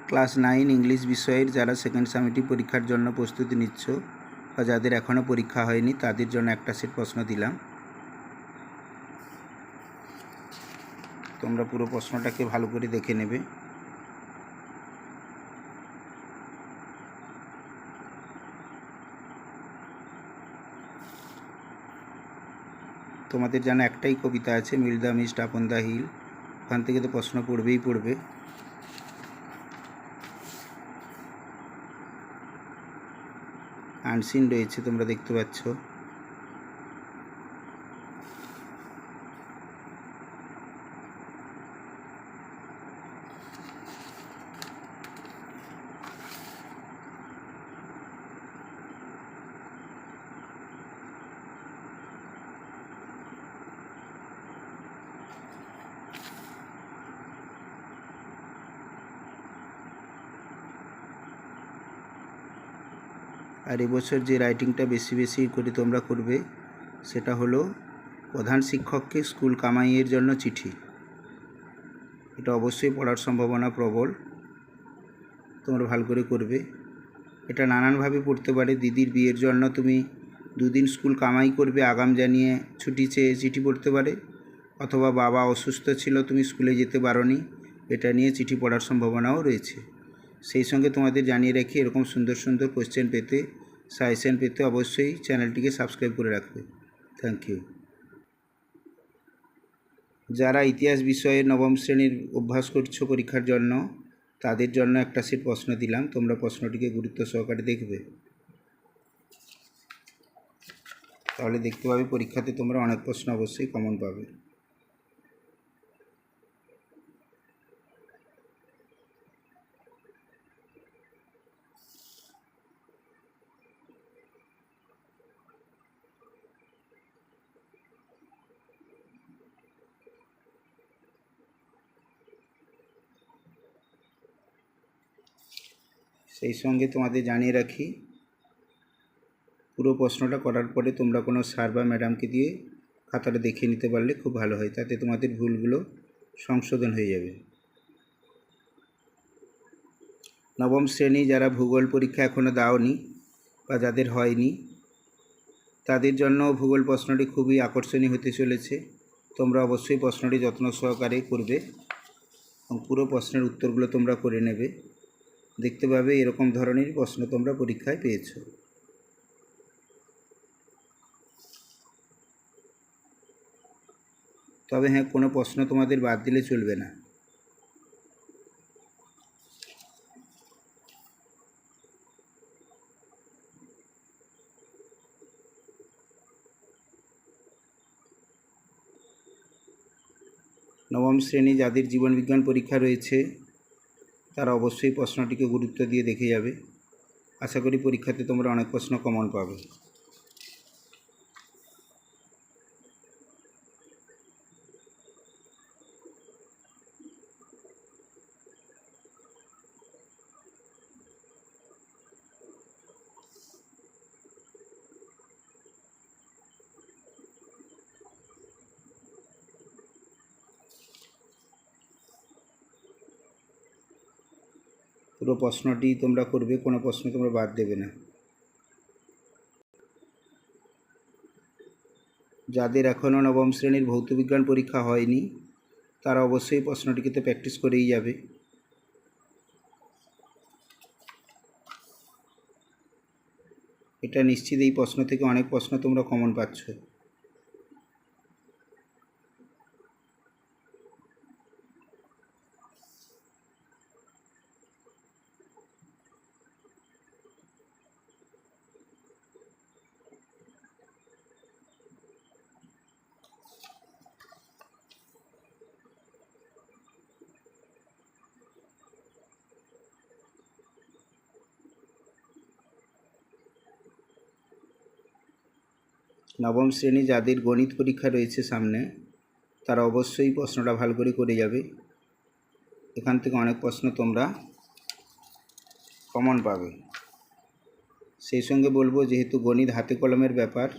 Class 9 English বিষয়ের যারা second summative পরীক্ষার জন্য প্রস্তুতি নিচ্ছ বা যাদের এখনও পরীক্ষা হয়নি তাদের জন্য একটা সেট প্রশ্ন দিলাম। তোমরা পুরো প্রশ্নটাকে ভালো করে দেখে নেবে। তোমাদের জানা একটাই কবিতা আছে, mill the mist upon the hill, ওখান থেকে তো প্রশ্ন পড়বেই পড়বে। আনসিন রয়েছে, তোমরা দেখতে পাচ্ছ। আর এবছর যে রাইটিংটা বেশি বেশি করে তোমরা করবে সেটা হলো প্রধান শিক্ষককে স্কুল কামাইয়ের জন্য চিঠি। এটা অবশ্যই পড়ার সম্ভাবনা প্রবল, তোমরা ভালো করে করবে। এটা নানানভাবে পড়তে পারে। দিদির বিয়ের জন্য তুমি 2 দিন স্কুল কামাই করবে আগাম জানিয়ে ছুটি চেয়ে চিঠি পড়তে পারে, অথবা বাবা অসুস্থ ছিল তুমি স্কুলে যেতে পারোনি, এটা নিয়ে চিঠি পড়ার সম্ভাবনাও রয়েছে। সেই সঙ্গে তোমাদের জানিয়ে রাখি, এরকম সুন্দর সুন্দর কোশ্চেন পেতে, সাজেশন পেতে অবশ্যই চ্যানেলটিকে সাবস্ক্রাইব করে রাখবে। Thank you. যারা ইতিহাস বিষয়ে নবম শ্রেণীর অভ্যাস করছো পরীক্ষার জন্য তাদের জন্য একটা সেট প্রশ্ন দিলাম, তোমরা প্রশ্নটিকে গুরুত্ব সহকারে দেখবে, তাহলে দেখতে পাবে পরীক্ষাতে তোমরা অনেক প্রশ্ন অবশ্যই কমন পাবে। সেই সঙ্গে তোমাদের জানিয়ে রাখি, পুরো প্রশ্নটা করার পরে তোমরা কোনো স্যার বা ম্যাডামকে দিয়ে খাতাটা দেখে নিতে পারলে খুব ভালো হয়, তাতে তোমাদের ভুলগুলো সংশোধন হয়ে যাবে। নবম শ্রেণী যারা ভূগোল পরীক্ষা এখনও দাওনি বা যাদের হয়নি তাদের জন্য ভূগোল প্রশ্নটি খুবই আকর্ষণীয় হতে চলেছে। তোমরা অবশ্যই প্রশ্নটি যত্ন সহকারে করবে এবং পুরো প্রশ্নের উত্তরগুলো তোমরা করে নেবে। দেখতে পাবে এরকম ধরনের প্রশ্ন তোমরা পরীক্ষায় পেয়েছো। তবে হ্যাঁ, কোনো প্রশ্ন তোমাদের বাদ দিলে চলবে না। নবম শ্রেণী যাদের জীবনবিজ্ঞান পরীক্ষা রয়েছে তারা অবশ্যই প্রশ্নটিকে গুরুত্ব দিয়ে দেখে যাবে। আশা করি পরীক্ষাতে তোমরা অনেক প্রশ্ন কমন পাবে। পুরো প্রশ্নটি তোমরা করবে, কোনো প্রশ্ন তোমরা বাদ দেবে না। যাদের এখনও নবম শ্রেণীর ভৌতবিজ্ঞান পরীক্ষা হয়নি তারা অবশ্যই প্রশ্নটিকে তো প্র্যাকটিস করেই যাবে। এটা নিশ্চিত এই প্রশ্ন থেকে অনেক প্রশ্ন তোমরা কমন পাচ্ছ। নবম শ্রেণী যাদের গণিত পরীক্ষা রয়েছে সামনে তারা অবশ্যই প্রশ্নটা ভালো করে যাবে। এখান থেকে অনেক প্রশ্ন তোমরা কমন পাবে। সেই সঙ্গে বলবো, যেহেতু গণিত হাতে কলমের ব্যাপার,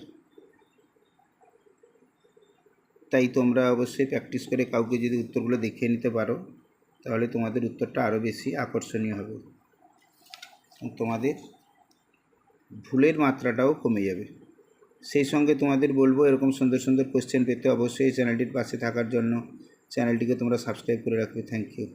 তাই তোমরা অবশ্যই প্র্যাকটিস করে কাউকে যদি উত্তরগুলো দেখিয়ে নিতে পারো তাহলে তোমাদের উত্তরটা আরও বেশি আকর্ষণীয় হবে, তোমাদের ভুলের মাত্রাটাও কমে যাবে। সেই সঙ্গে তোমাদের বলবো, এরকম সুন্দর সুন্দর কোশ্চেন পেতে অবশ্যই এই চ্যানেলটির পাশে থাকার জন্য চ্যানেলটিকে তোমরা সাবস্ক্রাইব করে রাখবে। Thank you.